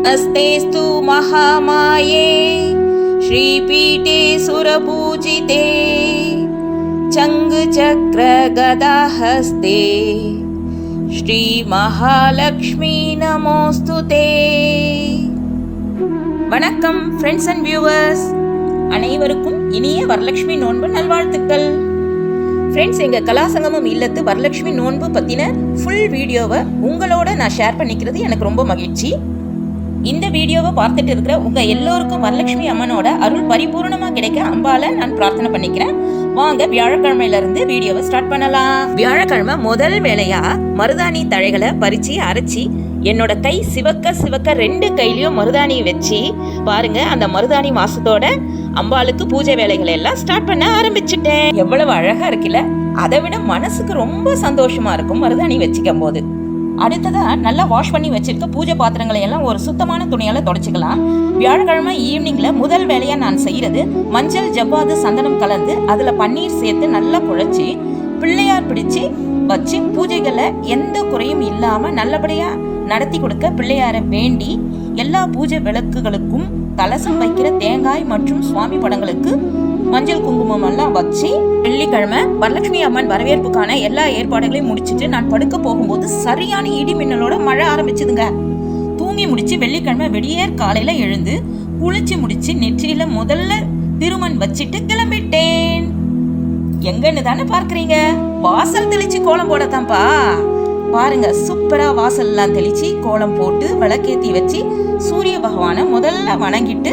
अस्तेस्तु महामाये श्रीपीठे सुरपूजिते चङ्गचक्रगदाहस्ते श्री महालक्ष्मी நமோஸ்துதே. வணக்கம் friends and viewers, அனைவருக்கும் இனிய வரலட்சுமி நோன்பு நல்வாழ்த்துக்கள். ஃப்ரெண்ட்ஸ், எங்கள் கலாசங்கமம் இல்லத்து வரலட்சுமி நோன்பு பற்றின ஃபுல் வீடியோவை உங்களோட நான் ஷேர் பண்ணிக்கிறது எனக்கு ரொம்ப மகிழ்ச்சி. இந்த வீடியோவை பார்த்துட்டு இருக்கிற உங்கள் எல்லோருக்கும் வரலட்சுமி அம்மனோட அருள் பரிபூர்ணமாக கிடைக்க அம்பால நான் பிரார்த்தனை பண்ணிக்கிறேன். வாங்க வியாழக்கிழமையிலிருந்து வீடியோவை ஸ்டார்ட் பண்ணலாம். வியாழக்கிழமை முதல் வேலையா மருதாணி தழைகளை பறிச்சு அரைச்சி என்னோட கை சிவக்க சிவக்க 2 கையிலையும் மருதாணியை வச்சு பாருங்க, அந்த மருதாணி மாசத்தோட அம்பாளுக்கு பூஜை வேலைகளை எல்லாம் ஸ்டார்ட் பண்ண ஆரம்பிச்சுட்டேன். எவ்வளவு அழகா இருக்குல்ல, அதை விட மனசுக்கு ரொம்ப சந்தோஷமா இருக்கும் மருதாணி வச்சுக்கும் போது. அடுத்ததா நல்லா வாஷ் பண்ணி வச்சிருக்க பூஜை பாத்திரங்களை எல்லாம் ஒரு சுத்தமான துணியால தொடச்சிக்கலாம். வியாழக்கிழமை ஈவினிங்ல முதல் வேலையா நான் செய்யறது மஞ்சள், ஜவ்வாது, சந்தனம் கலந்து அதுல பன்னீர் சேர்த்து நல்லா குழைச்சி பிள்ளையார் பிடிச்சு வச்சு பூஜைகளை எந்த குறையும் இல்லாம நல்லபடியா நடத்தி கொடுக்க பிள்ளையாரை வேண்டி எல்லா பூஜை விளக்குகளுக்கும் கலசம் வைக்கிற தேங்காய் மற்றும் சுவாமி படங்களுக்கு மஞ்சள் குங்குமம் எல்லாம் வச்சு வெள்ளிக்கிழமை வரலட்சுமி அம்மன் வரவேற்புக்கான எல்லா ஏற்பாடுகளையும் முடிச்சுட்டு நான் படுக்க போகும்போது சரியான இடி மின்னலோட மழை ஆரம்பிச்சுதுங்க. தூங்கி முடிச்சு வெள்ளிக்கிழமை விடியற் காலையில எழுந்து குளிச்சு முடிச்சு நெற்றியில முதல்ல திருமண் வச்சுட்டு கிளம்பிட்டேன். எங்கன்னு தானே பார்க்கறீங்க, வாசல் தெளிச்சு கோலம் போடத்தான்ப்பா. பாருங்க, சூப்பரா வாசல் எல்லாம் தெளிச்சு கோலம் போட்டு விளக்கேத்தி வச்சு சூரிய பகவானை முதல்ல வணங்கிட்டு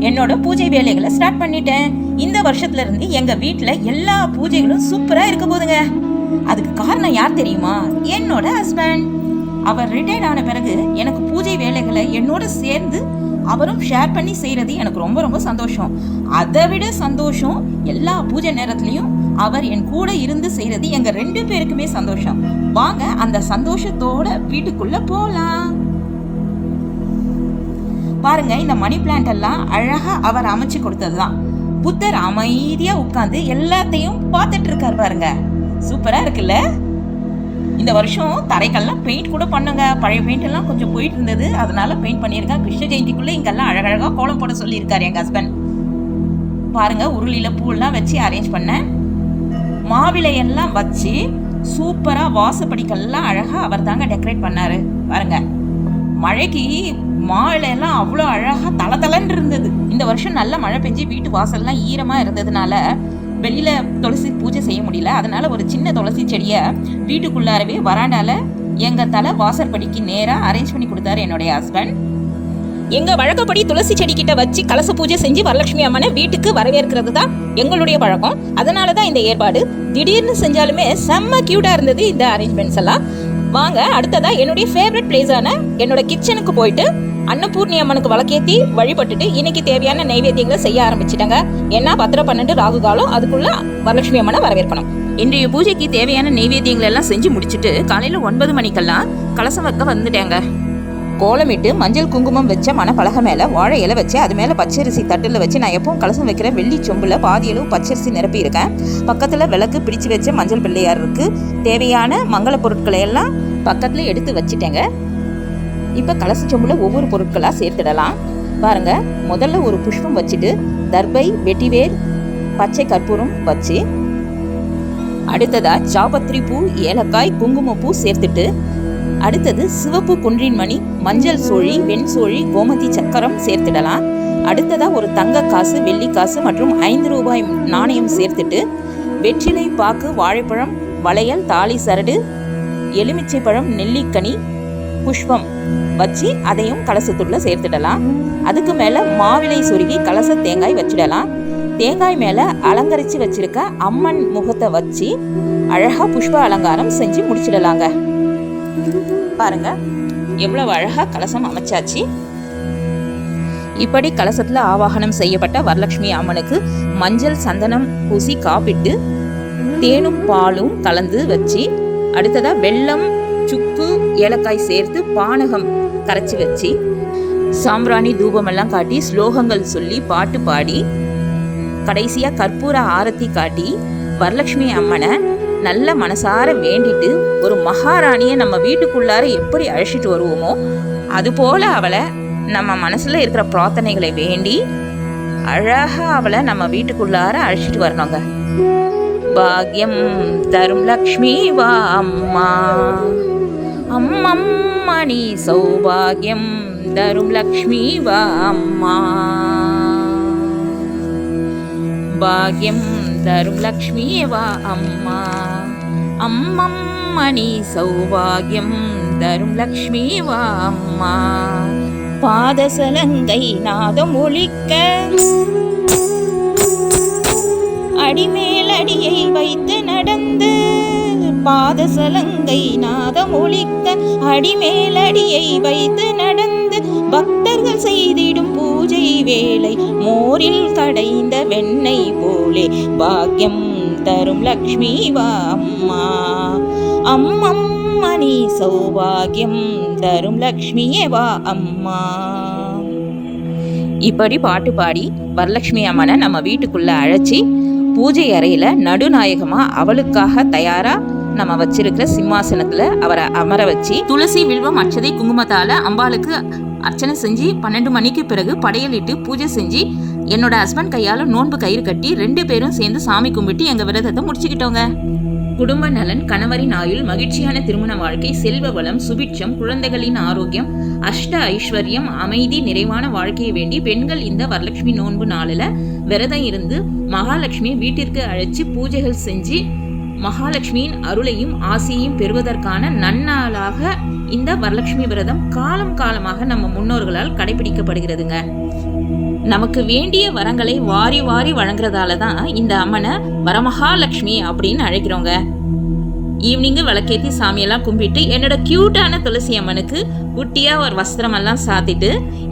என்னோட பூஜை வேலைகளை ஸ்டார்ட் பண்ணிட்டேன். இந்த வருஷத்துல இருந்து எங்க வீட்டுல எல்லா பூஜைகளும் சூப்பரா இருக்க போதுங்க. அதுக்கு காரணம் யார் தெரியுமா? என்னோட ஹஸ்பண்ட். அவர் ரிட்டையர்ட் ஆன பிறகு எனக்கு பூஜை வேலைகளை என்னோட சேர்ந்து அவரும் ஷேர் பண்ணி செய்யறது எனக்கு ரொம்ப ரொம்ப சந்தோஷம். அதை விட சந்தோஷம், எல்லா பூஜை நேரத்துலயும் அவர் என் கூட இருந்து செய்யறது எங்க 2 பேருக்குமே சந்தோஷம். வாங்க அந்த சந்தோஷத்தோட வீட்டுக்குள்ள போலாம். பாருங்க, இந்த மணி பிளான்ட் எல்லாம் அழகா அவர் அமைச்சு கொடுத்ததுதான். புத்தர் அமைதியா உட்கார்ந்து எல்லாத்தையும் பார்த்துட்டு இருக்காரு பாருங்க, சூப்பரா இருக்குல்ல. இந்த வருஷம் தரைக்கெல்லாம் பெயிண்ட் கூட பண்ணுங்க. பழைய பெயிண்ட் எல்லாம் கொஞ்சம் போயிட்டு இருந்தது, அதனால பெயிண்ட் பண்ணியிருக்கேன். கிருஷ்ண ஜெயந்திக்குள்ள இங்கெல்லாம் அழகழகா கோலம் போட சொல்லியிருக்காரு எங்க ஹஸ்பண்ட். பாருங்க, உருளியில பூவெல்லாம் வச்சு அரேஞ்ச் பண்ணேன். மாவிலையெல்லாம் வச்சு சூப்பரா வாசப்படிக்கெல்லாம் அழகா அவர் தாங்க டெக்கரேட் பண்ணாரு. பாருங்க, மழைக்கு மாவிலையெல்லாம் அவ்வளோ அழகா தளதளன்னு இருந்தது. இந்த வருஷம் நல்ல மழை பெஞ்சு வீட்டு வாசல்லாம் ஈரமா இருந்ததுனால வெளியில துளசி பூஜை செய்ய முடியல. அதனால ஒரு சின்ன துளசி செடியை வீட்டுக்குள்ளாரவே வராண்டால எங்க தலை வாசற்படிக்கு நேரா அரேஞ்ச் பண்ணி கொடுத்தாரு என்னுடைய ஹஸ்பண்ட். எங்க வழக்கப்படி துளசி செடி கிட்ட வச்சு கலச பூஜை செஞ்சு வரலட்சுமி அம்மனை வீட்டுக்கு வரவேற்கிறது தான் எங்களுடைய பழக்கம். அதனாலதான் இந்த ஏற்பாடு. திடீர்னு செஞ்சாலுமே செம்ம கியூட்டா இருந்தது இந்த அரேஞ்ச்மெண்ட்ஸ் எல்லாம். வாங்க அடுத்ததா என்னுடைய ஃபேவரட் பிளேஸான என்னோட கிச்சனுக்கு போயிட்டு அன்னபூர்ணி அம்மனுக்கு விளக்கேத்தி வழிபட்டுட்டு இன்னைக்கு தேவையான நைவேத்தியங்களை செய்ய ஆரம்பிச்சிட்டாங்க. ஏன்னா 10:12 ராகு காலம், அதுக்குள்ள வரலட்சுமி அம்மனை வரவேற்கணும். இன்றைய பூஜைக்கு தேவையான நைவேத்தியங்கள் எல்லாம் செஞ்சு முடிச்சுட்டு காலையில 9 மணிக்கெல்லாம் கலசம் வைக்க வந்துட்டேங்க. கோலமிட்டு மஞ்சள் குங்குமம் வச்ச மணப்பலகை மேல வாழை இலை வச்சு அது மேல பச்சரிசி தட்டுல வச்சு நான் எப்பவும் கலசம் வைக்கிற வெள்ளி சொம்புல பாதி அளவு பச்சரிசி நிரப்பி இருக்கேன். பக்கத்துல விளக்கு பிடிச்சு வச்ச மஞ்சள் பிள்ளையார் இருக்கு. தேவையான மங்கள பொருட்களை எல்லாம் பக்கத்துல எடுத்து வச்சுட்டேங்க. இப்ப கலச சொம்புல ஒவ்வொரு பொருட்களா சேர்த்துடலாம். பாருங்க, முதல்ல ஒரு புஷ்பம் வச்சுட்டு தர்பை, வெட்டிவேர், பச்சை கற்பூரம் வச்சு அடுத்ததா ஜாபத்ரி பூ, ஏலக்காய், குங்குமப்பூ சேர்த்துட்டு அடுத்தது சிவப்பு குன்றின் மணி, மஞ்சள் சோழி, வெண் சோழி, கோமதி சக்கரம் சேர்த்துடலாம். அடுத்ததா ஒரு தங்க காசு, வெள்ளி காசு மற்றும் 5 ரூபாய் நாணயம் சேர்த்துட்டு வெற்றிலை பாக்கு, வாழைப்பழம், வளையல், தாலி சரடு, எலுமிச்சை பழம், நெல்லிக்கனி, புஷ்பம் வச்சு அதையும் கலசத்துள்ள சேர்த்துடலாம். அதுக்கு மேல மாவிலை சுருகி கலச தேங்காய் வச்சிடலாம். தேங்காய் மேல அலங்கரிச்சு வச்சிருக்க அம்மன் முகத்தை வச்சு அழகா புஷ்ப அலங்காரம் செஞ்சு முடிச்சிடலாங்க. பாருங்க, எவ்வளவு அழகா கலசம் அமைச்சாச்சு. இப்படி கலசத்துல ஆவாகனம் செய்யப்பட்ட வரலட்சுமி அம்மனுக்கு மஞ்சள் சந்தனம் பூசி காப்பிட்டு தேனும் பாலும் கலந்து வச்சு அடுத்ததா வெல்லம், சுக்கு, ஏலக்காய் சேர்த்து பானகம் கரைச்சி வச்சு சாம்பிராணி தூபம் எல்லாம் காட்டி ஸ்லோகங்கள் சொல்லி பாட்டு பாடி கடைசியா கற்பூர ஆரத்தி காட்டி வரலட்சுமி அம்மனை நல்ல மனசார வேண்டிட்டு ஒரு மகாராணியை நம்ம வீட்டுக்குள்ளார எப்படி அழைச்சிட்டு வருவோமோ அது போல அவளை நம்ம மனசுல இருக்கிற பிரார்த்தனைகளை வேண்டி அழகா அவளை நம்ம வீட்டுக்குள்ளார அழைச்சிட்டு வரணுங்க. பாக்யம் தரும் லக்ஷ்மி வா அம்மா, அம்மம்மா நீ சௌபாகியம் தரும் லக்ஷ்மி வா அம்மா. பாக்யம் தரும் லக்ஷ்மி வா அம்மா, அம்மம்மா நீ சௌபாகியம் தரும் லக்ஷ்மி வா அம்மா. பாதசலங்கை நாதம் ஒலிக்க அடிமேல் அடியை வைத்து நடந்து, பாதசலங்கை நாதம் ஒலிக்க அடிமேல் அடியை வைத்து நடந்து, பக்தர்கள் செய்திடும் பூஜை வேளை மோரில் கடைந்த வெண்ணெய் போலே பாக்யம் தரும் லக்ஷ்மி வா அம்மா, அம்மம்மா நீ சௌபாகியம் தரும் லக்ஷ்மியே வா அம்மா. இப்படி பாட்டு பாடி வரலட்சுமி அம்மனை நம்ம வீட்டுக்குள்ள அழைச்சி பூஜை அறையில நடுநாயகமா அவளுக்காக தயாரா நம்ம வச்சிருக்கிற சிம்மாசனத்துல அவரை அமர வச்சு துளசி வில்வம் அட்சதை குங்குமத்தால அம்பாளுக்கு அர்ச்சனை செஞ்சு 12 மணிக்கு பிறகு படையலிட்டு பூஜை செஞ்சு என்னோட ஹஸ்பண்ட் கையால நோன்பு கயிறு கட்டி 2 பேரும் சேர்ந்து சாமி கும்பிட்டு எங்க விரதத்தை முடிச்சுக்கிட்டோங்க. குடும்ப நலன், கணவரின் ஆயுள், மகிழ்ச்சியான திருமண வாழ்க்கை, செல்வ வளம், சுபிட்சம், குழந்தைகளின் ஆரோக்கியம், அஷ்ட ஐஸ்வர்யம், அமைதி, நிறைவான வாழ்க்கையை வேண்டி பெண்கள் இந்த வரலட்சுமி நோன்பு நாளில் விரதம் இருந்து மகாலட்சுமி வீட்டிற்கு அழைச்சி பூஜைகள் செஞ்சு மகாலட்சுமியின் அருளையும் ஆசையையும் பெறுவதற்கான நன்னாளாக இந்த வரலட்சுமி விரதம் காலம் காலமாக நம்ம முன்னோர்களால் கடைபிடிக்கப்படுகிறதுங்க. நமக்கு வேண்டிய வரங்களை வாரி வாரி வழங்குறதால தான் இந்த அம்மனை வரமகாலட்சுமி அப்படின்னு அழைக்கிறோங்க. ஈவினிங்கு விளக்கேற்றி சாமியெல்லாம் கும்பிட்டு என்னோட கியூட்டான துளசி அம்மனுக்கு குட்டியாக ஒரு வஸ்திரமெல்லாம் சாத்திட்டு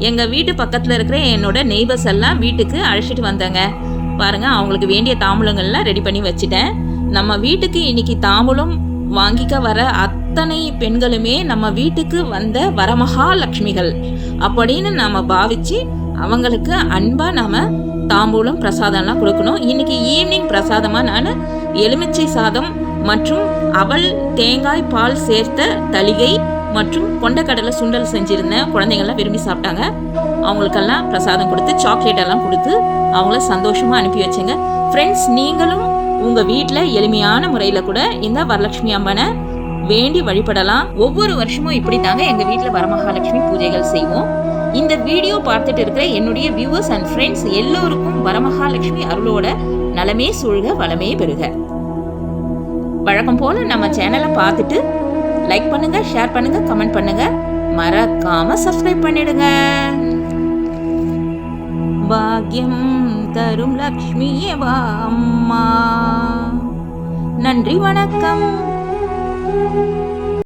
எங்கள் வீட்டு பக்கத்தில் இருக்கிற என்னோட நெய்பர்ஸ் எல்லாம் வீட்டுக்கு அழைச்சிட்டு வந்தாங்க. பாருங்க, அவங்களுக்கு வேண்டிய தாம்பூலங்கள்லாம் ரெடி பண்ணி வச்சுட்டேன். நம்ம வீட்டுக்கு இன்னைக்கு தாம்பூலம் வாங்கிக்க வர அத்தனை பெண்களுமே நம்ம வீட்டுக்கு வந்த வரமகாலட்சுமிகள் அப்படின்னு நாம பாவிச்சு அவங்களுக்கு அன்பா நாம தாம்பூலம் பிரசாதம்லாம் கொடுக்கணும். இன்னைக்கு ஈவினிங் பிரசாதமா நான் எலுமிச்சை சாதம் மற்றும் அவல் தேங்காய் பால் சேர்த்த தளிகை மற்றும் கொண்டக்கடலை சுண்டல் செஞ்சிருந்தேன். குழந்தைங்கள்லாம் விரும்பி சாப்பிட்டாங்க. அவங்களுக்கெல்லாம் பிரசாதம் கொடுத்து சாக்லேட் எல்லாம் கொடுத்து அவங்கள சந்தோஷமா அனுப்பி வச்சேங்க. ஃப்ரெண்ட்ஸ், நீங்களும் உங்க வீட்டில் எளிமையான முறையில கூட இந்த வரலட்சுமி அம்மனை வேண்டி வழிபடலாம். ஒவ்வொரு வருஷமும் இப்படி தாங்க எங்க வீட்டில் வரமகாலட்சுமி பூஜைகள் செய்வோம். இந்த வீடியோ பார்த்துட்டு இருக்கிற என்னுடைய வியூவர்ஸ் அண்ட் ஃப்ரெண்ட்ஸ் எல்லோருக்கும் வரமகாலட்சுமி அருளோட நலமே சூழ்க, வளமே பெறுக. வழக்கம் போல நம்ம சேனலை பார்த்துட்டு லைக் பண்ணுங்க, ஷேர் பண்ணுங்க, கமெண்ட் பண்ணுங்க, மறக்காம சப்ஸ்கிரைப் பண்ணிடுங்க. பாக்யம் தரும் லக்ஷ்மியே வா அம்மா. நன்றி, வணக்கம்.